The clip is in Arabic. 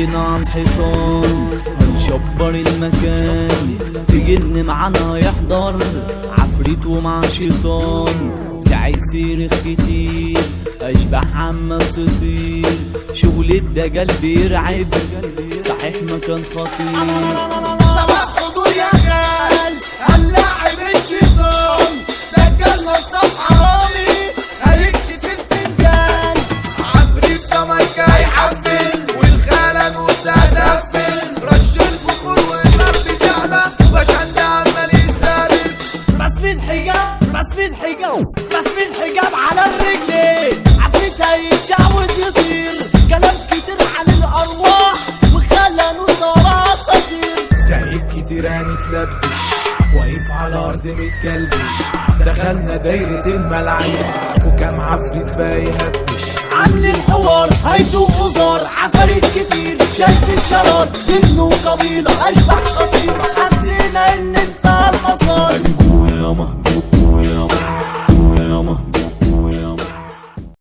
كلنا عن حيطان هنشبر المكان، في جن معانا يحضر عفريت ومع شيطان، ساعة صريخ كتير اشباح عمال تطير، شغل الدجال بيرعب صحيح مكان خطير. صباح حضور يا غال هنلاعب الشيطان، دجال نصاب حرامي هيكشف الفنجان، عفريت كمرك هيحفل والخالة نوسة هتقفل، رش البخور والنار بتعلى وبشد عمال يستقبل، رسم الحجاب على الرجلين، عفريت هيتجوز يطير، كلام كتير عن الارواح وخلى نوسة اساطير، سعيد كتير هنتلبش واقف على ارض متكلبش، دخلنا دايرة الملاعين وكام عفريت بقى يهبش، عاملين حوار هيدوق وزار، عفاريت كتير شايف الشرار، ابنه قبيلة اشبح خطير، حسينا ان انت المسار. يا مهجور